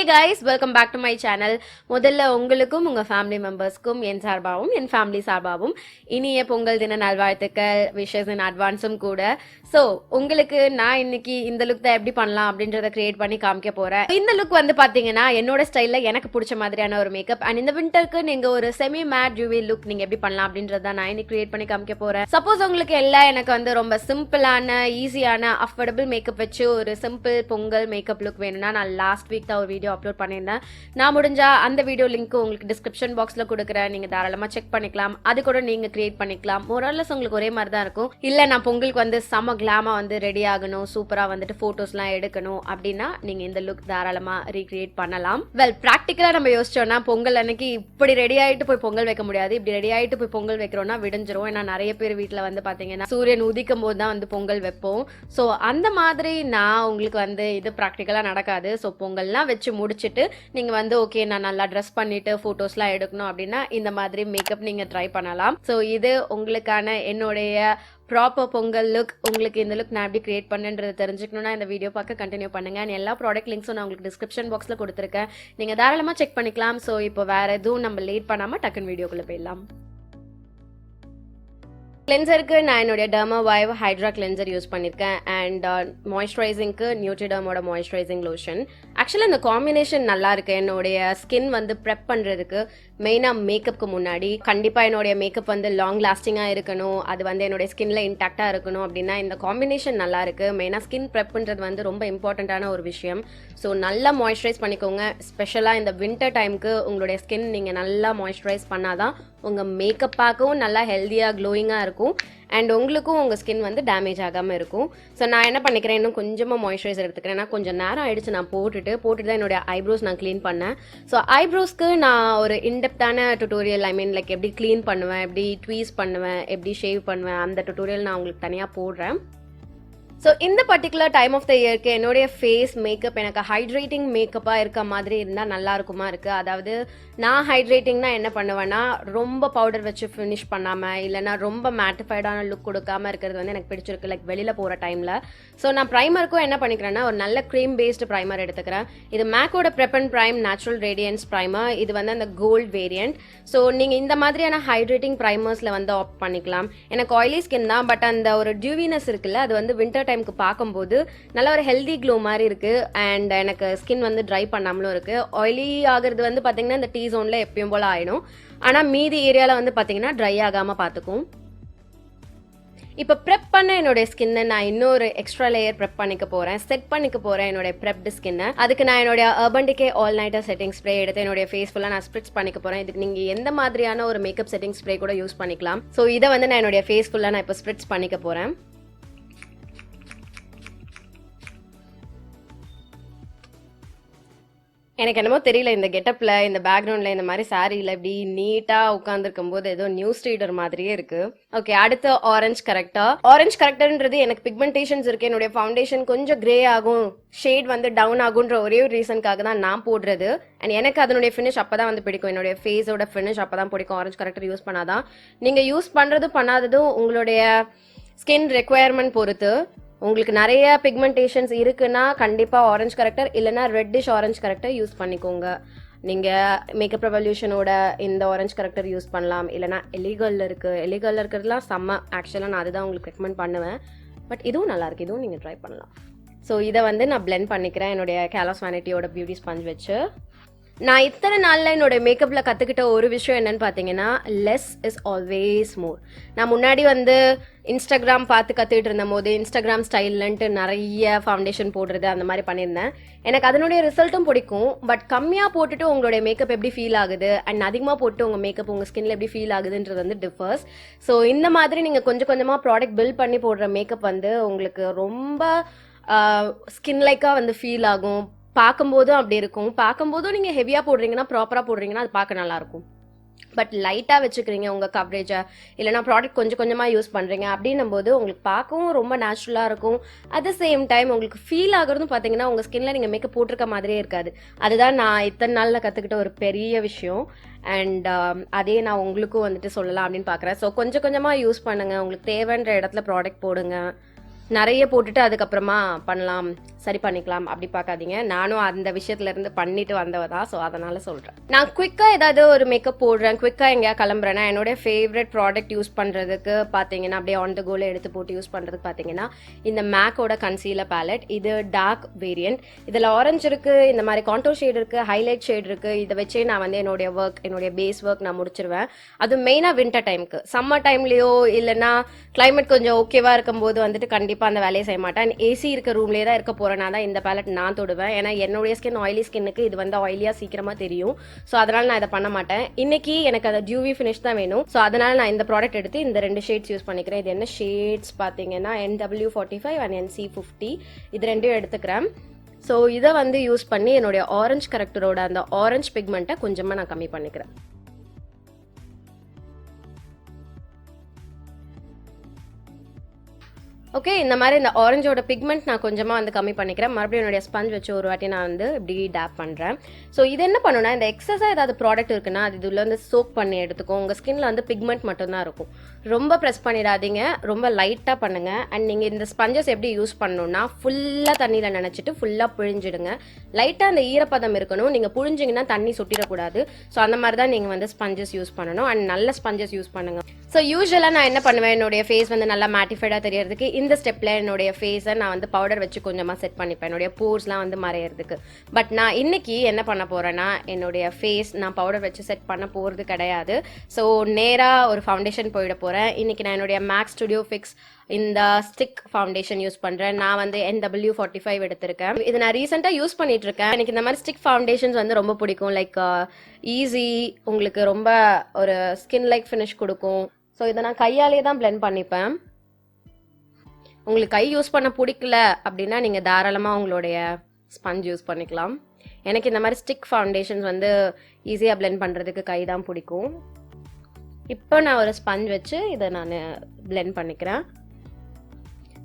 guys, welcome back to my channel. முதல்ல உங்களுக்கும் உங்க ஃபேமிலி மெம்பர்ஸ்க்கும் என் சார்பாவும் என் ஃபேமிலி சார்பாவும் இனிய பொங்கல் தின நல்வாழ்த்துக்கள், விஷஸ் இன் அட்வான்ஸும் கூட. ஸோ உங்களுக்கு நான் இன்னைக்கு இந்த லுக் தான் எப்படி பண்ணலாம் அப்படின்றத கிரியேட் பண்ணி காமிக்க போறேன். இந்த லுக் வந்து பாத்தீங்கன்னா என்னோட ஸ்டைல்ல எனக்கு பிடிச்ச மாதிரியான ஒரு மேக்கப் அண்ட் இந்த விண்டருக்கு நீங்க ஒரு செமி மேட் ஜூவி லுக் நீங்க எப்படி பண்ணலாம் அப்படின்றத நான் இன்னைக்கு கிரியேட் பண்ணி காமிக்க போறேன். சப்போஸ் உங்களுக்கு எல்லாம் எனக்கு வந்து ரொம்ப சிம்பிளான ஈஸியான அஃபோர்டபுள் மேக்கப் வச்சு ஒரு சிம்பிள் பொங்கல் மேக்கப் லுக் வேணும்னா நான் லாஸ்ட் வீக் தான் ஒரு வீடியோ அப்லோட் பண்ணியிருந்தேன். நான் முடிஞ்சா அந்த வீடியோ லிங்க் உங்களுக்கு டிஸ்கிரிப்ஷன் பாக்ஸ்ல கொடுக்குறேன், நீங்க தாராளமா செக் பண்ணிக்கலாம். அது கூட நீங்க கிரியேட் பண்ணிக்கலாம். மோரல்லஸ் உங்களுக்கு ஒரே மாதிரி தான் இருக்கும். இல்ல நான் பொங்கலுக்கு வந்து செம கிளாமா வந்து ரெடி ஆகணும், சூப்பரா வந்துட்டு போட்டோஸ்லாம் எடுக்கணும் அப்படின்னா நீங்க இந்த லுக் தாராளமா ரீக்ரியேட் பண்ணலாம். வெல், பிராக்டிக்கலா நம்ம யோசிச்சோம்னா பொங்கல் அன்னைக்கு இப்படி ரெடி ஆயிட்டு போய் பொங்கல் வைக்க முடியாது. இப்படி ரெடி ஆயிட்டு போய் பொங்கல் வைக்கிறோம்னா விடிஞ்சிரும். ஏன்னா நிறைய பேர் வீட்டுல வந்து பாத்தீங்கன்னா சூரியன் உதிக்கும் போது தான் வந்து பொங்கல் வைப்போம். ஸோ அந்த மாதிரி நான் உங்களுக்கு வந்து இது ப்ராக்டிக்கலா நடக்காது. ஸோ பொங்கல்லாம் வச்சு முடிச்சுட்டு நீங்க வந்து ஓகே நான் நல்லா ட்ரெஸ் பண்ணிட்டு போட்டோஸ்லாம் எடுக்கணும் அப்படின்னா இந்த மாதிரி மேக்கப் நீங்க ட்ரை பண்ணலாம். ஸோ இது உங்களுக்கான என்னுடைய ப்ராப்பர் பொங்கல் லுக். உங்களுக்கு இந்த லுக் நான் எப்படி கிரியேட் பண்ணுன்றது தெரிஞ்சுக்கணும்னா இந்த வீடியோ பார்க்க கண்டினியூ பண்ணுங்க. எல்லா ப்ராடக்ட் லிங்க்ஸும் நான் உங்களுக்கு டிஸ்கிரிப்ஷன் பாக்ஸ்ல கொடுத்துருக்கேன், நீங்க தாராளமா செக் பண்ணிக்கலாம். ஸோ இப்போ வேற எதுவும் நம்ம லேட் பண்ணாம டக்குன்னு வீடியோக்குள்ள போயிடலாம். கிளென்சருக்கு நான் என்னுடைய Dermavive ஹைட்ரா கிளென்சர் யூஸ் பண்ணியிருக்கேன். அண்ட் மாய்ஸ்சரைசிங்க்கு நியூட்ரிடர்மோட மாய்ஸ்சரைசிங் லோஷன். ஆக்சுவலாக இந்த காம்பினேஷன் நல்லா இருக்கு. என்னுடைய ஸ்கின் வந்து ப்ரெப் பண்ணுறதுக்கு மெயினாக மேக்கப்புக்கு முன்னாடி கண்டிப்பாக என்னுடைய மேக்கப் வந்து லாங் லாஸ்டிங்காக இருக்கணும், அது வந்து என்னுடைய ஸ்கின்ல இன்டாக்டாக இருக்கணும் அப்படின்னா இந்த காம்பினேஷன் நல்லா இருக்கு. மெயினாக ஸ்கின் ப்ரெப்ன்றது வந்து ரொம்ப இம்பார்ட்டண்ட்டான ஒரு விஷயம். ஸோ நல்லா மாய்ஸ்சரைஸ் பண்ணிக்கோங்க. ஸ்பெஷலாக இந்த வின்டர் டைமுக்கு உங்களுடைய ஸ்கின் நீங்கள் நல்லா மாய்ஸ்சரைஸ் பண்ணாதான் உங்கள் மேக்கப் பார்க்கவும் நல்லா ஹெல்த்தியாக க்ளோயிங்காக இருக்கும் அண்ட் உங்களுக்கும் உங்கள் ஸ்கின் வந்து டேமேஜ் ஆகாமல் இருக்கும். ஸோ நான் என்ன பண்ணிக்கிறேன், இன்னும் கொஞ்சமாக மாய்ஸ்சரைசர் எடுத்துக்கிறேன். ஏன்னா கொஞ்சம் நேரம் ஆயிடுச்சு நான் போட்டுட்டு தான் என்னுடைய ஐப்ரோஸ் நான் க்ளீன் பண்ணேன். ஸோ ஐப்ரோஸ்க்கு நான் ஒரு இன்டெப்த்தான டுட்டோரியல், ஐ மீன் லைக் எப்படி க்ளீன் பண்ணுவேன், எப்படி ட்வீஸ் பண்ணுவேன், எப்படி ஷேவ் பண்ணுவேன், அந்த டுட்டோரியல் நான் உங்களுக்கு தனியாக போடுறேன். ஸோ இந்த பர்டிகுலர் டைம் ஆஃப் த இயர்க்கு என்னுடைய ஃபேஸ் மேக்கப் எனக்கு ஹைட்ரேட்டிங் மேக்கப்பாக இருக்க மாதிரி இருந்தால் நல்லா இருக்குமா இருக்குது. அதாவது நான் ஹைட்ரேட்டிங்னா என்ன பண்ணுவேன்னா ரொம்ப பவுடர் வச்சு ஃபினிஷ் பண்ணாமல் இல்லைனா ரொம்ப மேட்டிஃபைடான லுக் கொடுக்காமல் இருக்கிறது வந்து எனக்கு பிடிச்சிருக்கு, லைக் வெளியில் போகிற டைமில். ஸோ நான் ப்ரைமருக்கும் என்ன பண்ணிக்கிறேன்னா ஒரு நல்ல க்ரீம் பேஸ்டு ப்ரைமர் எடுத்துக்கிறேன். இது மேக்கோட prep and prime natural radiance primer. இது வந்து அந்த கோல்ட் வேரியன்ட். ஸோ நீங்கள் இந்த மாதிரியான ஹைட்ரேட்டிங் ப்ரைமர்ஸில் வந்து ஆப்ட் பண்ணிக்கலாம். எனக்கு ஆயிலி ஸ்கின் தான், பட் அந்த ஒரு டியூவினஸ் இருக்குல்ல அது வந்து வின்டர் டைமுக்கு பார்க்கும்போது நல்ல ஒரு ஹெல்தி க்ளோ மாதிரி இருக்கு. அண்ட் எனக்கு ஸ்கின் வந்து ட்ரை பண்ணாமலும் இருக்கு. ஆயிலி ஆகிறது வந்து பார்த்தீங்கன்னா இந்த டீ ஜோன்ல எப்பயும் போல ஆயிடும், ஆனால் மீதி ஏரியாவில் வந்து பார்த்தீங்கன்னா ட்ரை ஆகாமல் பார்த்துக்கும். இப்போ ப்ரெப் பண்ண என்னுடைய ஸ்கின்னை நான் இன்னொரு எக்ஸ்ட்ரா லேயர் ப்ரெப் பண்ணிக்க போகிறேன், செட் பண்ணிக்க போகிறேன் என்னுடைய ப்ரெப்டு ஸ்கின்னை. அதுக்கு நான் என்னுடைய Urban Decay all nighter setting spray எடுத்து என்னுடைய ஃபேஸ் ஃபுல்லாக நான் ஸ்ப்ரிட்ஸ் பண்ணிக்க போகிறேன். இதுக்கு நீங்கள் எந்த மாதிரியான ஒரு மேக்கப் செட்டிங் ஸ்ப்ரே கூட யூஸ் பண்ணிக்கலாம். ஸோ இதை வந்து நான் என்னுடைய ஃபேஸ் ஃபுல்லாக நான் இப்போ ஸ்ப்ரிட்ஸ் பண்ணிக்க போகிறேன். எனக்கு என்னமோ தெரியல, இந்த கெட்டப்ல இந்த பேக்ரவுண்ட்ல இந்த மாதிரி சாரியில இப்படி நீட்டா உட்காந்துருக்கும் போது ஏதோ நியூஸ் ரீடர் மாதிரியே இருக்கு. ஓகே, அடுத்து ஆரஞ்ச் கரெக்டர். ஆரஞ்ச் கரெக்டர்ன்றது எனக்கு பிக்மெண்டேஷன்ஸ் இருக்கு, என்னுடைய ஃபவுண்டேஷன் கொஞ்சம் கிரே ஆகும், ஷேட் வந்து டவுன் ஆகுன்ற ஒரே ஒரு ரீசனுக்காக தான் நான் போடுறது. அண்ட் எனக்கு அதனுடைய ஃபினிஷ் அப்பதான் வந்து பிடிக்கும், என்னுடைய ஃபேஸோட ஃபினிஷ் அப்பதான் பிடிக்கும். ஆரஞ்ச் கரெக்டர் யூஸ் பண்ணாதான். நீங்க யூஸ் பண்றதும் பண்ணாததும் உங்களுடைய ஸ்கின் ரெக்குவயர்மெண்ட் பொறுத்து. உங்களுக்கு நிறைய பிக்மெண்டேஷன்ஸ் இருக்குன்னா கண்டிப்பாக ஆரஞ்ச் கரெக்டர் இல்லைனா ரெட்டிஷ் ஆரஞ்ச் கரெக்டர் யூஸ் பண்ணிக்கோங்க. நீங்கள் மேக்கப் ரெவல்யூஷனோட இந்த ஆரஞ்ச் கரெக்டர் யூஸ் பண்ணலாம். இல்லைனா எலிகல்ல இருக்கிறதுலாம் செம்ம. ஆக்சுவலாக நான் அதுதான் உங்களுக்கு ரெக்கமெண்ட் பண்ணுவேன். பட் இதுவும் நல்லாயிருக்கு, இதுவும் நீங்கள் ட்ரை பண்ணலாம். ஸோ இதை வந்து நான் பிளெண்ட் பண்ணிக்கிறேன் என்னுடைய கேலோஸ் வேனிட்டியோட பியூட்டி ஸ்பஞ்ச் வச்சு. நான் இத்தனை நாளில் என்னோட மேக்கப்பில் கற்றுக்கிட்ட ஒரு விஷயம் என்னன்னு பார்த்தீங்கன்னா லெஸ் இஸ் ஆல்வேஸ் மோர். நான் முன்னாடி வந்து இன்ஸ்டாகிராம் பார்த்து கற்றுக்கிட்டு இருந்த போது இன்ஸ்டாகிராம் ஸ்டைல்லன்ட்டு நிறைய ஃபவுண்டேஷன் போடுறது அந்த மாதிரி பண்ணியிருந்தேன். எனக்கு அதனுடைய ரிசல்ட்டும் பிடிக்கும். பட் கம்மியாக போட்டுட்டு உங்களுடைய மேக்கப் எப்படி ஃபீல் ஆகுது அண்ட் அதிகமாக போட்டு உங்கள் மேக்கப் உங்கள் ஸ்கின்ல எப்படி ஃபீல் ஆகுதுன்றது வந்து டிஃபர்ஸ். ஸோ இந்த மாதிரி நீங்கள் கொஞ்சம் கொஞ்சமாக ப்ராடக்ட் பில்ட் பண்ணி போடுற மேக்கப் வந்து உங்களுக்கு ரொம்ப ஸ்கின் லைக்காக வந்து ஃபீல் ஆகும். பார்க்கும்போதும் அப்படி இருக்கும். பார்க்கும்போதும் நீங்கள் ஹெவியாக போடுறீங்கன்னா ப்ராப்பராக போடுறீங்கன்னா அது பார்க்க நல்லாயிருக்கும். பட் லைட்டாக வச்சுக்கிறீங்க உங்கள் கவரேஜை, இல்லைனா ப்ராடக்ட் கொஞ்சம் கொஞ்சமாக யூஸ் பண்ணுறீங்க அப்படின்னும் போது உங்களுக்கு பார்க்கவும் ரொம்ப நேச்சுரலாக இருக்கும். அட் த சேம் டைம் உங்களுக்கு ஃபீல் ஆகுறதும் பார்த்தீங்கன்னா உங்கள் ஸ்கின்ல நீங்கள் மேக்கப் போட்டிருக்க மாதிரியே இருக்காது. அதுதான் நான் இத்தனை நாளில் கற்றுக்கிட்ட ஒரு பெரிய விஷயம். அண்ட் அதே நான் உங்களுக்கும் வந்துட்டு சொல்லலாம் அப்படின்னு பார்க்குறேன். ஸோ கொஞ்சம் கொஞ்சமாக யூஸ் பண்ணுங்கள். உங்களுக்கு தேவைன்ற இடத்துல ப்ராடக்ட் போடுங்க. நிறைய போட்டுட்டு அதுக்கப்புறமா பண்ணலாம், சரி பண்ணிக்கலாம் அப்படி பார்க்காதீங்க. நானும் அந்த விஷயத்துல இருந்து பண்ணிட்டு வந்தவ தான், ஸோ அதனால சொல்றேன். நான் குவிக்கா ஏதாவது ஒரு மேக்கப் போடுறேன், குவிக்கா எங்கேயா கிளம்புறேன்னா என்னோட ஃபேவரட் ப்ராடக்ட் யூஸ் பண்றதுக்கு பார்த்தீங்கன்னா அப்படியே ஆன் த கோல எடுத்து போட்டு யூஸ் பண்றதுக்கு பார்த்தீங்கன்னா இந்த மேக்கோட கன்சீலர் பேலட். இது டார்க் வேரியன்ட். இதில் ஆரஞ்சு இருக்கு, இந்த மாதிரி கான்டோர் ஷேட் இருக்கு, ஹைலைட் ஷேட் இருக்கு. இதை வச்சே நான் வந்து என்னுடைய பேஸ் ஒர்க் நான் முடிச்சிருவேன். அது மெயினாக வின்டர் டைமுக்கு. சம்மர் டைம்லயோ இல்லைன்னா கிளைமேட் கொஞ்சம் ஓகேவா இருக்கும்போது வந்துட்டு கண்டிப்பாக அந்த வேலையை செய்ய மாட்டேன். ஏசி இருக்க ரூம்லேயே தான் இருக்க போகிறேன்னா தான் இந்த பேலட் நான் தொடுவேன். ஏன்னா என்னுடைய ஸ்கின் ஆயிலி ஸ்கின்னுக்கு இது வந்து ஆயிலியாக சீக்கிரமாக தெரியும். ஸோ அதனால் நான் இதை பண்ண மாட்டேன். இன்னைக்கு எனக்கு அந்த டியூவி ஃபினிஷ் தான் வேணும். ஸோ அதனால் நான் இந்த ப்ராடக்ட் எடுத்து இந்த 2 ஷேட்ஸ் யூஸ் பண்ணிக்கிறேன். இது என்ன ஷேட்ஸ் பார்த்தீங்கன்னா NW45 and NC50. இது 2 எடுத்துக்கிறேன். ஸோ இதை வந்து யூஸ் பண்ணி என்னுடைய ஆரஞ்ச் கரெக்டரோட அந்த ஆரஞ்ச் பிக்மெண்ட்டை கொஞ்சமாக நான் கம்மி பண்ணிக்கிறேன். ஓகே, இந்த மாதிரி இந்த ஆரஞ்சோட பிக்மெண்ட் நான் கொஞ்சமாக வந்து கம்மி பண்ணிக்கிறேன். மறுபடியும் என்னுடைய ஸ்பஞ்ச் வச்சு ஒரு வாட்டி நான் வந்து இப்படி டேப் பண்ணுறேன். ஸோ இது என்ன பண்ணுன்னா, இந்த எக்ஸஸாக ஏதாவது ப்ராடக்ட் இருக்குன்னா அது இதில் வந்து சோக் பண்ணி எடுத்துக்கும். உங்கள் ஸ்கின்ல வந்து பிக்மெண்ட் மட்டும்தான் இருக்கும். ரொம்ப ப்ரெஸ் பண்ணிடாதீங்க, ரொம்ப லைட்டாக பண்ணுங்கள். அண்ட் நீங்கள் இந்த ஸ்பஞ்சஸ் எப்படி யூஸ் பண்ணணும்னா ஃபுல்லாக தண்ணியில் நினச்சிட்டு ஃபுல்லாக புழிஞ்சிடுங்க. லைட்டாக அந்த ஈரப்பதம் இருக்கணும். நீங்கள் புழிஞ்சிங்கன்னா தண்ணி சுட்டிடக்கூடாது. ஸோ அந்த மாதிரி தான் நீங்கள் வந்து ஸ்பஞ்சஸ் யூஸ் பண்ணணும். அண்ட் நல்ல ஸ்பஞ்சஸ் யூஸ் பண்ணுங்கள். ஸோ யூஸ்வலாக நான் என்ன பண்ணுவேன், என்னுடைய ஃபேஸ் வந்து நல்லா மேட்டிஃபைடாக தெரியறதுக்கு இந்த ஸ்டெப்பில் என்னுடைய ஃபேஸை நான் வந்து பவுடர் வச்சு கொஞ்சமாக செட் பண்ணிப்பேன், என்னுடைய போர்ஸ்லாம் வந்து மறையிறதுக்கு. பட் நான் இன்னைக்கு என்ன பண்ண போகிறேன்னா, என்னுடைய ஃபேஸ் நான் பவுடர் வச்சு செட் பண்ண போகிறது கிடையாது. ஸோ நேராக ஒரு ஃபவுண்டேஷன் போயிட போகிறேன். இன்னைக்கு நான் என்னுடைய மேக்ஸ் ஸ்டுடியோ ஃபிக்ஸ் இந்த ஸ்டிக் ஃபவுண்டேஷன் யூஸ் பண்ணுறேன். நான் வந்து NW45 எடுத்திருக்கேன். இது நான் ரீசெண்டாக யூஸ் பண்ணிட்டு இருக்கேன். எனக்கு இந்த மாதிரி ஸ்டிக் ஃபவுண்டேஷன்ஸ் வந்து ரொம்ப பிடிக்கும். லைக் ஈஸி, உங்களுக்கு ரொம்ப ஒரு ஸ்கின் லைக் ஃபினிஷ் கொடுக்கும். ஸோ இதை நான் கையாலே தான் பிளெண்ட் பண்ணிப்பேன். உங்களுக்கு கை யூஸ் பண்ண பிடிக்கல அப்படின்னா நீங்கள் தாராளமாக உங்களுடைய ஸ்பஞ்ச் யூஸ் பண்ணிக்கலாம். எனக்கு இந்த மாதிரி ஸ்டிக் ஃபவுண்டேஷன்ஸ் வந்து ஈஸியாக பிளெண்ட் பண்ணுறதுக்கு கை தான் பிடிக்கும். இப்போ நான் ஒரு ஸ்பஞ்ச் வச்சு இதை நான் பிளெண்ட் பண்ணிக்கிறேன்.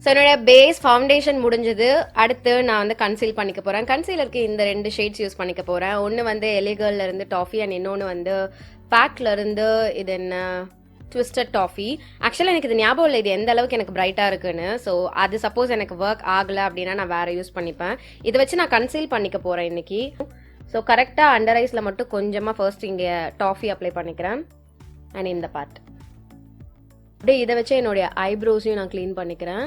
ஸோ என்னுடைய பேஸ் ஃபவுண்டேஷன் முடிஞ்சது. அடுத்து நான் வந்து கன்சீல் பண்ணிக்க போகிறேன். கன்சீலருக்கு இந்த 2 ஷேட்ஸ் யூஸ் பண்ணிக்க போகிறேன். ஒன்று வந்து எலிகர்ல இருந்து டாஃபி அண்ட் இன்னொன்று வந்து பேக்ல இருந்து இது என்ன ட்விஸ்டட் டாஃபி. ஆக்சுவலாக எனக்கு இது ஞாபகம் இல்லை இது எந்த அளவுக்கு எனக்கு பிரைட்டாக இருக்குன்னு. ஸோ அது சப்போஸ் எனக்கு ஒர்க் ஆகலை அப்படின்னா நான் வேறு யூஸ் பண்ணிப்பேன். இதை வச்சு நான் கன்சீல் பண்ணிக்க போகிறேன் இன்னைக்கு. ஸோ கரெக்டாக அண்டர் ஐஸில் மட்டும் கொஞ்சமாக ஃபர்ஸ்ட் இங்கே டாஃபி அப்ளை பண்ணிக்கிறேன். அண்ட் இந்த பார்ட் அப்படியே இதை வச்சு என்னுடைய ஐப்ரோஸையும் நான் க்ளீன் பண்ணிக்கிறேன்.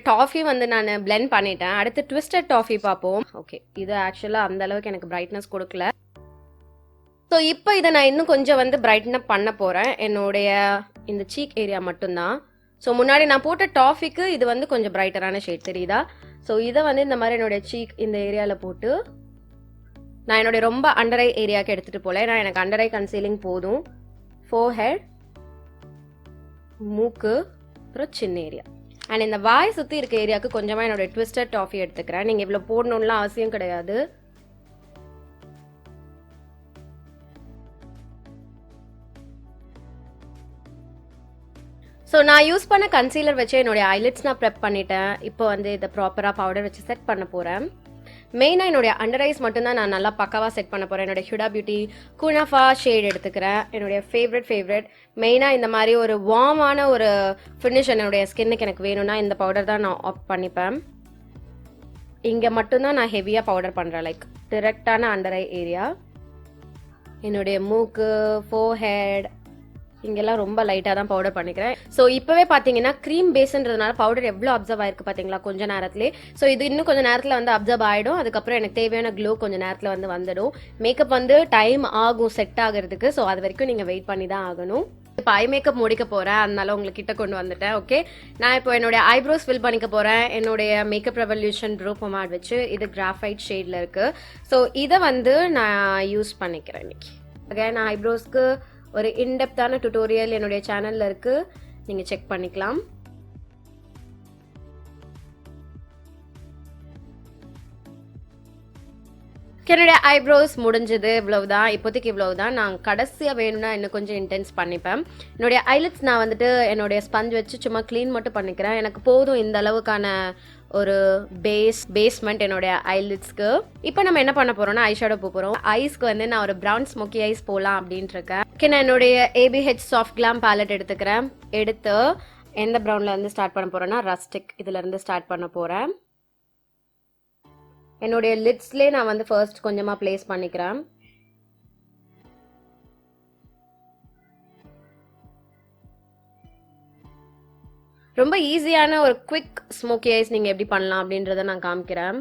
டாஃபி வந்து நான் பிளெண்ட் பண்ணிட்டேன். அடுத்து ட்விஸ்டட் டாஃபி பார்ப்போம். ஓகே, இது ஆக்சுவலாக அந்த அளவுக்கு எனக்கு பிரைட்னஸ் கொடுக்கல. ஸோ இப்போ இதை நான் இன்னும் கொஞ்சம் வந்து பிரைட்னப் பண்ண போகிறேன். என்னுடைய இந்த சீக் ஏரியா மட்டும்தான். ஸோ முன்னாடி நான் போட்ட டாஃபிக்கு இது வந்து கொஞ்சம் பிரைட்டரான ஷேட் தெரியுதா? ஸோ இதை வந்து இந்த மாதிரி என்னுடைய சீக் இந்த ஏரியாவில் போட்டு நான் என்னுடைய ரொம்ப அண்டர் ஐ ஏரியாவுக்கு எடுத்துகிட்டு போகல. ஏன்னா எனக்கு அண்டர் ஐ கன்சீலிங் போதும். ஃபோர்ஹெட், மூக்கு, அப்புறம் சின்ன ஏரியா அண்ட் இந்த வாய் சுற்றி இருக்க ஏரியாவுக்கு கொஞ்சமாக என்னோட ட்விஸ்டட் டாஃபி எடுத்துக்கிறேன். நீங்கள் இவ்வளோ போடணும்லாம் அவசியம் கிடையாது. ஸோ நான் யூஸ் பண்ண கன்சீலர் வச்சு என்னுடைய ஐலிட்ஸ் நான் ப்ரெப் பண்ணிட்டேன். இப்போ வந்து இதை ப்ராப்பராக பவுடர் வச்சு செட் பண்ண போகிறேன். மெயினாக என்னுடைய அண்டர் ஐஸ் மட்டும்தான் நான் நல்லா பக்காவாக செட் பண்ண போகிறேன். என்னுடைய ஹுடா பியூட்டி குனாஃபா ஷேட் எடுத்துக்கிறேன். என்னுடைய ஃபேவரட் மெயினாக இந்த மாதிரி ஒரு வார்மான ஒரு ஃபினிஷ் என்னுடைய ஸ்கின்னுக்கு எனக்கு வேணும்னா இந்த பவுடர் தான் நான் ஆப்ட் பண்ணிப்பேன். இங்கே மட்டும்தான் நான் ஹெவியாக பவுடர் பண்ணுறேன். லைக் டிரெக்டான அண்டர் ஐ ஏரியா, என்னுடைய மூக்கு, ஃபோர்ஹெட் இங்கெல்லாம் ரொம்ப லைட்டாக தான் பவுடர் பண்ணிக்கிறேன். ஸோ இப்போவே பார்த்தீங்கன்னா க்ரீம் பேஸ்ன்றதுனால பவுடர் எவ்வளோ அப்சர்வ் ஆயிருக்கு பார்த்தீங்களா கொஞ்சம் நேரத்துலேயே. ஸோ இது இன்னும் கொஞ்சம் நேரத்தில் வந்து அப்சர்வ் ஆகிடும். அதுக்கப்புறம் எனக்கு தேவையான க்ளோ கொஞ்சம் நேரத்தில் வந்து வந்துடும். மேக்கப் வந்து டைம் ஆகும் செட் ஆகிறதுக்கு. ஸோ அது வரைக்கும் நீங்கள் வெயிட் பண்ணி தான் ஆகணும். இப்போ ஐ மேக்கப் முடிக்க போகிறேன், அதனால உங்களுக்கு கிட்ட கொண்டு வந்துட்டேன். ஓகே, நான் இப்போ என்னுடைய ஐப்ரோஸ் ஃபில் பண்ணிக்க போகிறேன். என்னுடைய மேக்கப் ரெவல்யூஷன் ப்ரோ பொமாட் வச்சு இது கிராஃபைட் ஷேடில் இருக்குது. ஸோ இதை வந்து நான் யூஸ் பண்ணிக்கிறேன் இன்னைக்கு. ஓகே, நான் ஐப்ரோஸ்க்கு ஒரு இன்டெப்தான டுட்டோரியல் என்னுடைய சேனலில் இருக்குது, நீங்கள் செக் பண்ணிக்கலாம். என்னுடைய ஐப்ரோஸ் முடிஞ்சது, இவ்வளவுதான். இப்போதைக்கு இவ்வளவுதான். நான் கடைசியாக வேணும்னா இன்னும் கொஞ்சம் இன்டென்ஸ் பண்ணிப்பேன். என்னுடைய ஐலிட்ஸ் நான் வந்துட்டு என்னுடைய ஸ்பஞ்ச் வச்சு சும்மா க்ளீன் மட்டும் பண்ணிக்கிறேன். எனக்கு போதும் இந்த அளவுக்கான ஒரு பேஸ்மெண்ட் என்னோட ஐலிட்ஸ்க்கு. இப்போ நம்ம என்ன பண்ண போறோம்னா ஐஷேடோ போறோம். ஐஸ்க்கு வந்து நான் ஒரு பிரவுன் ஸ்மோக்கி ஐஸ் போலாம் அப்படின்ட்டு இருக்கேன். ஓகே, நான் என்னுடைய ABH Soft Glam பேலட் எடுத்துக்கிறேன். எடுத்து எந்த ப்ரௌன்ல இருந்து ஸ்டார்ட் பண்ண போறேன்னா ரஸ்டிக் இதுல இருந்து ஸ்டார்ட் பண்ண போறேன். என்னுடைய லிட்ஸ்லயே நான் வந்து ஃபர்ஸ்ட் கொஞ்சமா பிளேஸ் பண்ணிக்கிறேன். ரொம்ப ஈஸியான ஒரு குவிக் ஸ்மோக்கி ஐஸ் நீங்கள் எப்படி பண்ணலாம் அப்படின்றத நான் காமிக்கிறேன்.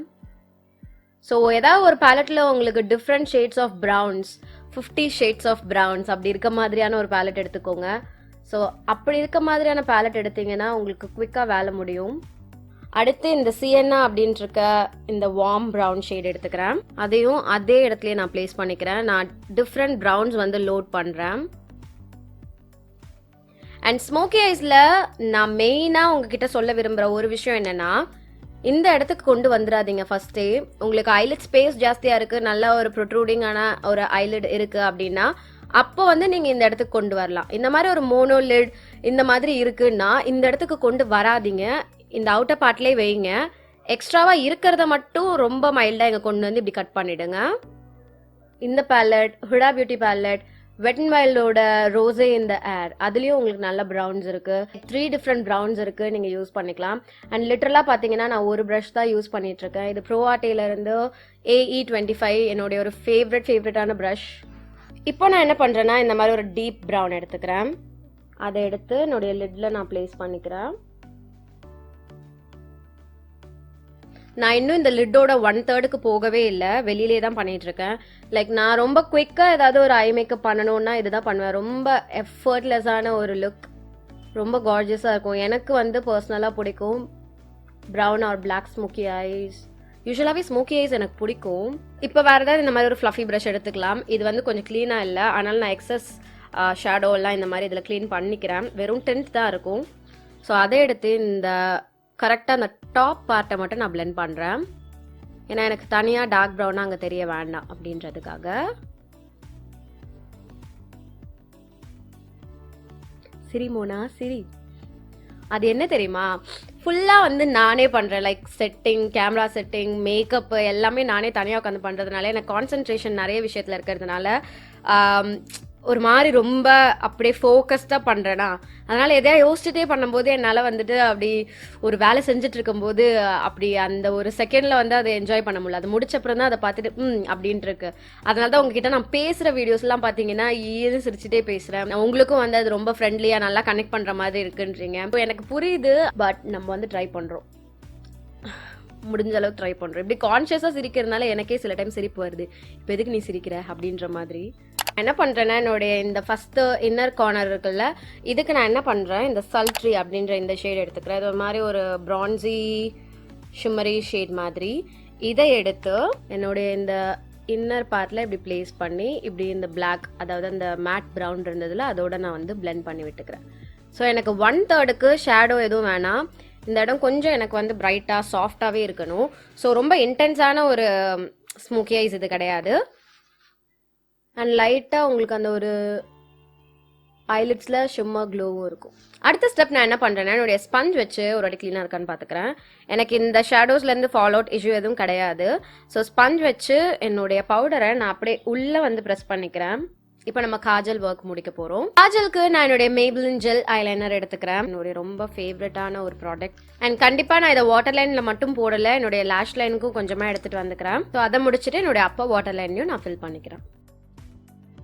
ஸோ ஏதாவது ஒரு பேலட்டில் உங்களுக்கு different shades of browns 50 shades of browns அப்படி இருக்க மாதிரியான ஒரு பேலட் எடுத்துக்கோங்க. ஸோ அப்படி இருக்க மாதிரியான பேலட் எடுத்தீங்கன்னா உங்களுக்கு குவிக்காக வேலை முடியும். அடுத்து இந்த சியன்னா அப்படின்ட்டு இருக்க இந்த வார்ம் ப்ரௌன் ஷேட் எடுத்துக்கிறேன். அதையும் அதே இடத்துலயே நான் பிளேஸ் பண்ணிக்கிறேன். நான் டிஃப்ரெண்ட் ப்ரௌன்ஸ் வந்து லோட் பண்ணுறேன். அண்ட் ஸ்மோக்கி ஐஸில் நான் மெயினாக உங்ககிட்ட சொல்ல விரும்புகிற ஒரு விஷயம் என்னென்னா, இந்த இடத்துக்கு கொண்டு வந்துடாதீங்க ஃபஸ்ட்டே. உங்களுக்கு ஐலிட் ஸ்பேஸ் ஜாஸ்தியாக இருக்குது, நல்ல ஒரு ப்ரொட்ரூடிங்கான ஒரு ஐலிட் இருக்குது அப்படின்னா அப்போ வந்து நீங்கள் இந்த இடத்துக்கு கொண்டு வரலாம். இந்த மாதிரி ஒரு மோனோ லிட் இந்த மாதிரி இருக்குன்னா இந்த இடத்துக்கு கொண்டு வராதிங்க. இந்த அவுட்டர் பார்ட்லேயே வைங்க. எக்ஸ்ட்ராவாக இருக்கிறத மட்டும் ரொம்ப மைல்டாக இங்கே கொண்டு வந்து இப்படி கட் பண்ணிவிடுங்க. இந்த palette Huda beauty palette wet and வைல்டோட ரோஸே இந்த ஏர் அதுலேயும் உங்களுக்கு நல்ல ப்ரௌன்ஸ் இருக்குது. 3 டிஃப்ரெண்ட் ப்ரௌன்ஸ் இருக்குது, நீங்கள் யூஸ் பண்ணிக்கலாம். அண்ட் லிட்டரலாக பார்த்தீங்கன்னா நான் ஒரு ப்ரஷ் தான் யூஸ் பண்ணிகிட்ருக்கேன். இது ப்ரோஆர்டேலேருந்து AE25 என்னுடைய ஒரு ஃபேவரட்டான ப்ரஷ். இப்போ நான் என்ன பண்ணுறேன்னா இந்த மாதிரி ஒரு டீப் ப்ரௌன் எடுத்துக்கிறேன். அதை எடுத்து என்னுடைய லிட்டில் நான் ப்ளேஸ் பண்ணிக்கிறேன். நான் இன்னும் இந்த லிட்டோட 1/3 போகவே இல்லை, வெளியிலே தான் பண்ணிட்டு இருக்கேன். லைக் நான் ரொம்ப குவிக்காக ஏதாவது ஒரு ஐ மேக்கப் பண்ணணும்னா இதுதான் பண்ணுவேன். ரொம்ப எஃபர்ட்லெஸ்ஸான ஒரு லுக், ரொம்ப கார்ஜியஸாக இருக்கும். எனக்கு வந்து பர்சனலாக பிடிக்கும் brown or black smoky eyes. யூஸ்வலாகவே ஸ்மோக்கி ஐஸ் எனக்கு பிடிக்கும். இப்போ வேறு ஏதாவது இந்த மாதிரி ஒரு ஃப்ளஃபி ப்ரஷ் எடுத்துக்கலாம். இது வந்து கொஞ்சம் க்ளீனாக இல்லை, அதனால் நான் எக்ஸஸ் ஷேடோலாம் இந்த மாதிரி இதில் க்ளீன் பண்ணிக்கிறேன். வெறும் 10th தான் இருக்கும். ஸோ அதை எடுத்து இந்த கரெக்டாக அந்த டாப் பார்ட்டை மட்டும் நான் பிளெண்ட் பண்ணுறேன். ஏன்னா எனக்கு தனியாக டார்க் ப்ரௌனாக அங்கே தெரிய வேண்டாம் அப்படின்றதுக்காக. சிரி மோனா சிரி. அது என்ன தெரியுமா, ஃபுல்லாக வந்து நானே பண்ணுறேன். Like setting, camera setting, makeup எல்லாமே நானே தனியாக உட்காந்து பண்ணுறதுனால எனக்கு கான்சன்ட்ரேஷன் நிறைய விஷயத்தில் இருக்கிறதுனால ஒரு மாதிரி ரொம்ப அப்படியே ஃபோக்கஸ்டாக பண்ணுறேன்னா, அதனால் எதையா யோசிச்சுட்டே பண்ணும்போது என்னால் வந்துட்டு அப்படி ஒரு வேலை செஞ்சுட்டு இருக்கும்போது அப்படி அந்த ஒரு செகண்டில் வந்து அதை என்ஜாய் பண்ண முடியல. அது முடிச்சப்பறம் தான் அதை பார்த்துட்டு அப்படின்ட்டு இருக்கு. அதனால தான் உங்ககிட்ட நான் பேசுகிற வீடியோஸ்லாம் பார்த்தீங்கன்னா ஈது சிரிச்சுட்டே பேசுகிறேன். உங்களுக்கும் வந்து அது ரொம்ப ஃப்ரெண்ட்லியாக நல்லா கனெக்ட் பண்ணுற மாதிரி இருக்குன்றீங்க. இப்போ எனக்கு புரியுது, பட் நம்ம வந்து ட்ரை பண்ணுறோம், முடிஞ்ச அளவுக்கு ட்ரை பண்ணுறோம். இப்படி கான்ஷியஸாக சிரிக்கிறதுனால எனக்கே சில டைம் சிரிப்பு வருது. இப்போ எதுக்கு நீ சிரிக்கிற அப்படின்ற மாதிரி. என்ன பண்ணுறேன்னா என்னுடைய இந்த ஃபஸ்ட்டு இன்னர் கார்னர் இருக்குல்ல, இதுக்கு நான் என்ன பண்ணுறேன், இந்த சல்ட்ரி அப்படின்ற இந்த ஷேட் எடுத்துக்கிறேன். இது ஒரு மாதிரி ஒரு ப்ரான்ஸி ஷிம்மரி ஷேட் மாதிரி. இதை எடுத்து என்னுடைய இந்த இன்னர் பார்ட்டில் இப்படி பிளேஸ் பண்ணி இப்படி இந்த பிளாக், அதாவது அந்த மேட் ப்ரௌன் இருந்ததில் அதோட நான் வந்து பிளெண்ட் பண்ணி விட்டுக்கிறேன். ஸோ எனக்கு 1/3 ஷேடோ எதுவும் வேணாம். இந்த இடம் கொஞ்சம் எனக்கு வந்து பிரைட்டாக சாஃப்டாகவே இருக்கணும். ஸோ ரொம்ப இன்டென்ஸான ஒரு ஸ்மோக்கி ஐஸ் இது கிடையாது. அண்ட் லைட்டாக உங்களுக்கு அந்த ஒரு ஐலிட்ஸில் ஷிம்மர் க்ளோவும் இருக்கும். அடுத்த ஸ்டெப் நான் என்ன பண்ணுறேன்னா என்னுடைய ஸ்பஞ்ச் வச்சு ஒரு வாட்டி க்ளீனாக இருக்கான்னு பார்த்துக்கிறேன். எனக்கு இந்த ஷேடோஸ்லேருந்து ஃபாலோ அவுட் இஷ்யூ எதுவும் கிடையாது. ஸோ ஸ்பஞ்ச் வச்சு என்னுடைய பவுடரை நான் அப்படியே உள்ளே வந்து ப்ரெஸ் பண்ணிக்கிறேன். இப்போ நம்ம காஜல் ஒர்க் முடிக்க போகிறோம். காஜலுக்கு நான் என்னுடைய மேybelline ஜெல் ஐலைனர் எடுத்துக்கிறேன். என்னுடைய ரொம்ப ஃபேவரட்டான ஒரு ப்ராடக்ட். அண்ட் கண்டிப்பாக நான் இதை வாட்டர் லைனில் மட்டும் போடலை, என்னுடைய லேஷ் லைனுக்கும் கொஞ்சமாக எடுத்துகிட்டு வந்துக்கிறேன். ஸோ அதை முடிச்சுட்டு என்னுடைய அப்போ வாட்டர் லைனையும் நான் ஃபில் பண்ணிக்கிறேன்.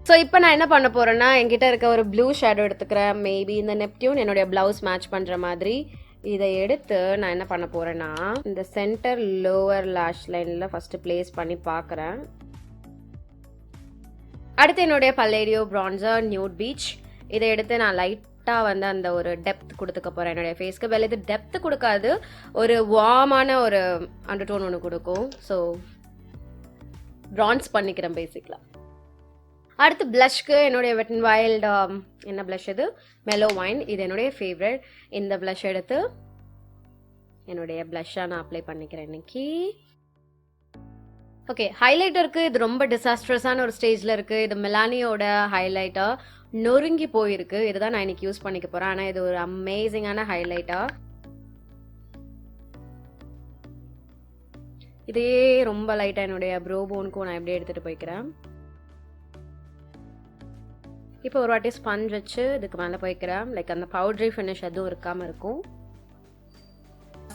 ஸோ இப்போ நான் என்ன பண்ண போகிறேன்னா என்கிட்ட இருக்க ஒரு ப்ளூ ஷேடோ எடுத்துக்கிறேன். மேபி இந்த நெப்டியூன் என்னுடைய ப்ளவுஸ் மேட்ச் பண்ணுற மாதிரி. இதை எடுத்து நான் என்ன பண்ண போகிறேன்னா இந்த சென்டர் லோவர் லேஷ் லைனில் ஃபஸ்ட்டு ப்ளேஸ் பண்ணி பார்க்குறேன். அடுத்து என்னுடைய பலேடியோ bronzer-nude பீச். இதை எடுத்து நான் லைட்டாக வந்து அந்த ஒரு டெப்த் கொடுத்துக்க போகிறேன் என்னுடைய ஃபேஸ்க்கு. வெளியே இது டெப்த் கொடுக்காது, ஒரு வார்மான ஒரு அண்டர்டோன் ஒன்று கொடுக்கும். ஸோ ப்ரான்ஸ் பண்ணிக்கிறேன் பேசிக்கலாக. அடுத்து ப்ளஷ்க்கு என்னுடைய வெட் அண்ட் வைல்ட் என்ன ப்ளஷ் இது, மெலோ வைன். இது என்னுடைய ஃபேவரட். இந்த ப்ளஷ் எடுத்து என்னுடைய ப்ளஷ்ஷாக நான் அப்ளை பண்ணிக்கிறேன் இன்னைக்கு. ஓகே, ஹைலைட்டருக்கு இது ரொம்ப டிசாஸ்ட்ரஸான ஒரு ஸ்டேஜில் இருக்குது. இது மிலானியோட ஹைலைட்டாக நொறுங்கி போயிருக்கு. இதுதான் நான் இன்னைக்கு யூஸ் பண்ணிக்க போகிறேன். ஆனால் இது ஒரு அமேசிங்கான ஹைலைட்டாக. இதே ரொம்ப லைட்டாக என்னுடைய ப்ரோ போனுக்கும் நான் இப்படியே எடுத்துகிட்டு போய்க்கிறேன். இப்போ ஒரு வாட்டி ஸ்பஞ்ச் வச்சு இதுக்கு மேலே போய்க்கிறேன். லைக் அந்த பவுட்ரி ஃபினிஷ் எதுவும் இருக்காமல் இருக்கும்.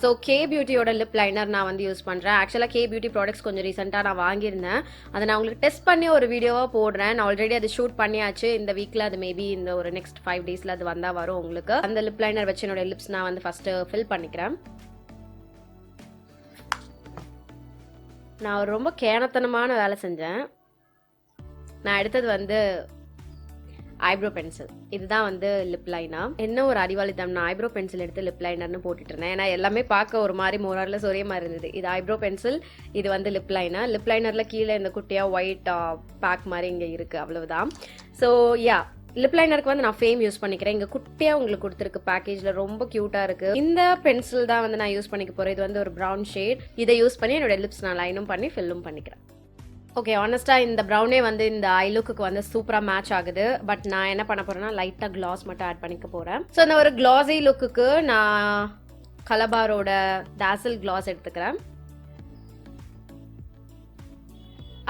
ஸோ கே பியூட்டியோட லிப் லைனர் நான் வந்து யூஸ் பண்ணுறேன். ஆக்சுவலாக கே பியூட்டி ப்ராடக்ட்ஸ் கொஞ்சம் ரீசெண்டாக நான் வாங்கியிருந்தேன். அதை நான் உங்களுக்கு டெஸ்ட் பண்ணி ஒரு வீடியோவாக போடுறேன். நான் ஆல்ரெடி அது ஷூட் பண்ணியாச்சு. இந்த வீக்கில் அது மேபி இந்த ஒரு நெக்ஸ்ட் 5 டேஸில் அது வந்தால் வரும் உங்களுக்கு. அந்த லிப் லைனர் வச்சு என்னோட லிப்ஸ் நான் வந்து ஃபஸ்ட்டு ஃபில் பண்ணிக்கிறேன். நான் ரொம்ப கேனத்தனமான வேலை செஞ்சேன். நான் எடுத்தது வந்து ஐப்ரோ பென்சில். இதுதான் வந்து லிப் லைனர். என்ன ஒரு அறிவாளித்தம், நான் ஐப்ரோ பென்சில் எடுத்து லிப் லைனர்னு போட்டுட்டு இருந்தேன். ஏன்னா எல்லாமே பார்க்க ஒரு மாதிரி மோரலில் ஒரே மாதிரி இருந்தது. இது ஐப்ரோ பென்சில், இது வந்து லிப் லைனர். லிப் லைனரில் கீழே இந்த குட்டியாக ஒயிட் பேக் மாதிரி இங்கே இருக்குது, அவ்வளவுதான். ஸோ யா, லிப் லைனருக்கு வந்து நான் ஃபேம் யூஸ் பண்ணிக்கிறேன். இங்கே குட்டியாக உங்களுக்கு கொடுத்துருக்கு பேக்கேஜில், ரொம்ப க்யூட்டாக இருக்குது. இந்த பென்சில் தான் வந்து நான் யூஸ் பண்ணிக்க போகிறேன். இது வந்து ஒரு ப்ரௌன் ஷேட். இதை யூஸ் பண்ணி என்னோட லிப்ஸ் நான் லைனும் பண்ணி ஃபில்லும் பண்ணிக்கிறேன். ஓகே, ஆனஸ்ட்டாக இந்த ப்ரௌனே வந்து இந்த ஐ லுக்கு வந்து சூப்பராக மேட்ச் ஆகுது. பட் நான் என்ன பண்ண போகிறேன்னா லைட்டாக க்ளாஸ் மட்டும் ஆட் பண்ணிக்க போகிறேன். ஸோ இந்த ஒரு க்ளாஸி லுக்குக்கு நான் கலபாரோட டாசில் க்ளாஸ் எடுத்துக்கிறேன்.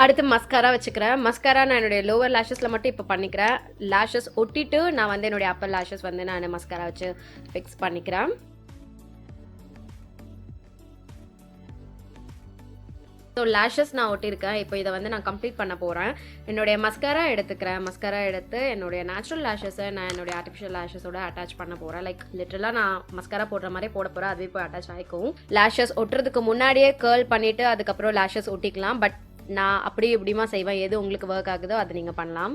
அடுத்து மஸ்காரா வச்சுக்கிறேன். மஸ்காரா நான் என்னுடைய லோவர் லேஷஸில் மட்டும் இப்போ பண்ணிக்கிறேன். லேஷஸ் ஒட்டிட்டு நான் வந்து என்னுடைய அப்பர் லேஷஸ் வந்து நான் மஸ்காரா வச்சு ஃபிக்ஸ் பண்ணிக்கிறேன். ஸோ லேஷஸ் நான் ஒட்டியிருக்கேன். இப்போ இதை வந்து நான் கம்ப்ளீட் பண்ண போகிறேன். என்னுடைய மஸ்காரா எடுத்துக்கிறேன். மஸ்காரா எடுத்து என்னுடைய நேச்சுரல் லேஷஸை நான் என்னுடைய ஆர்டிஃபிஷியல் லேஷஸோட அட்டாச் பண்ண போகிறேன். லைக் லிட்டரலாக நான் மஸ்காரா போடுற மாதிரி போட போகிறேன். அதுவே போய் அட்டாச் ஆகிக்கும். லேஷஸ் ஒட்டுறதுக்கு முன்னாடியே கேர்ள் பண்ணிவிட்டு அதுக்கப்புறம் லேஷஸ் ஒட்டிக்கலாம். பட் நான் அப்படி இப்படிமா செய்வேன். எது உங்களுக்கு ஒர்க் ஆகுதோ அதை நீங்கள் பண்ணலாம்.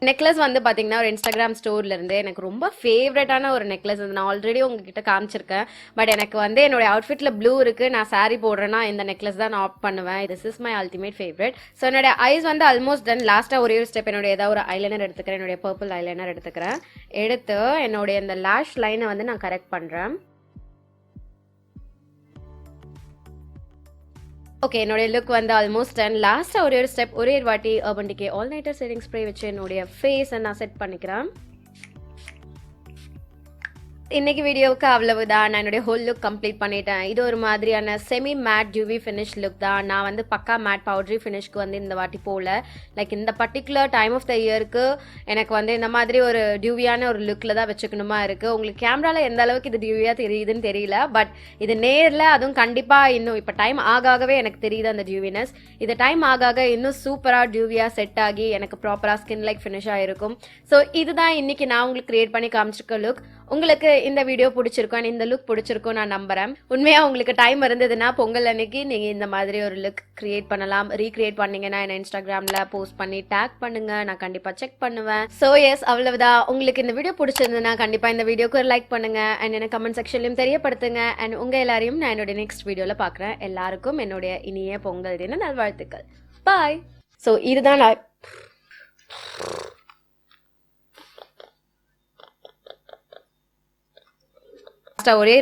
நெக்லஸ் வந்து பார்த்தீங்கன்னா ஒரு இன்ஸ்டாகிராம் ஸ்டோர்லேருந்து எனக்கு ரொம்ப ஃபேவரட்டான ஒரு நெக்லஸ். அது நான் ஆல்ரெடி உங்ககிட்ட காமிச்சிருக்கேன். பட் எனக்கு வந்து என்னோட அவுட்ஃபிட்டில் ப்ளூ இருக்குது, நான் சாரீ போடுறேன்னா இந்த நெக்லஸ் தான் நான் ஆப்ட் பண்ணுவேன். This is my ultimate favourite. So என்னோட ஐஸ் வந்து ஆல்மோஸ்ட் டன். லாஸ்ட்டாக ஒரே ஒரு ஸ்டெப் என்னோட ஏதாவது ஒரு ஐலைனர் எடுத்துக்கிறேன். என்னுடைய பர்பிள் ஐலைனர் எடுத்துக்கிறேன். எடுத்து என்னுடைய இந்த லேஷ் லைனை வந்து நான் கரெக்ட் பண்ணுறேன். ஓகே, என்னுடைய லுக் வந்து ஆல்மோஸ்ட் டன். லாஸ்ட்டாக ஒரே ஒரு ஸ்டெப், ஒரே ஒரு வாட்டி Urban Decay all nighter setting spray வச்சு என்னுடைய ஃபேஸை நான் செட் பண்ணிக்கிறேன். இன்னைக்கு வீடியோவுக்கு அவ்வளவுதான். நான் என்னுடைய ஹோல் லுக் கம்ப்ளீட் பண்ணிட்டேன். இது ஒரு மாதிரியான semi matte dewy finish look தான். நான் வந்து பக்கா மேட் பவுட்ரி ஃபினிஷ்க்கு வந்து இந்த வாட்டி போகல. லைக் இந்த பர்டிகுலர் டைம் ஆஃப் த இயருக்கு எனக்கு வந்து இந்த மாதிரி ஒரு டியூவியான ஒரு லுக்கில் தான் வச்சுக்கணுமா இருக்குது. உங்களுக்கு கேமராவில் எந்த அளவுக்கு இது டியூவியாக தெரியுதுன்னு தெரியல. பட் இது நேரில் அதுவும் கண்டிப்பாக இன்னும் இப்போ டைம் ஆகவே எனக்கு தெரியுது அந்த டியூவினஸ். இது டைம் ஆக இன்னும் சூப்பராக டியூவியாக செட் ஆகி எனக்கு ப்ராப்பராக ஸ்கின் லைக் ஃபினிஷாக இருக்கும். ஸோ இதுதான் இன்னைக்கு நான் உங்களுக்கு கிரியேட் பண்ணி காமிச்சிருக்க லுக். உங்களுக்கு இந்த வீடியோ பிடிச்சிருக்கும், இந்த லுக் பிடிச்சிருக்கும் நான் நம்புறேன். உண்மையா உங்களுக்கு டைம் இருந்ததுன்னா பொங்கல் அன்னைக்கு நீங்க இந்த மாதிரி ஒரு லுக் கிரியேட் பண்ணலாம். ரீக்ரியேட் பண்ணீங்கன்னா என்ன இன்ஸ்டாகிராம்ல போஸ்ட் பண்ணி டேக் பண்ணுங்க, நான் கண்டிப்பா செக் பண்ணுவேன். சோ எஸ், அவ்வளவுதான். உங்களுக்கு இந்த வீடியோ பிடிச்சிருந்ததுன்னா கண்டிப்பா இந்த வீடியோக்கு ஒரு லைக் பண்ணுங்க அண்ட் எனக்கு கமெண்ட் செக்ஷன்லயும் தெரியப்படுத்துங்க. அண்ட் உங்க எல்லாரையும் நான் என்னோட நெக்ஸ்ட் வீடியோல பாக்குறேன். எல்லாருக்கும் என்னுடைய இனிய பொங்கல் தின நல்வாழ்த்துக்கள். பாய். சோ இதுதான் நான் ஒரே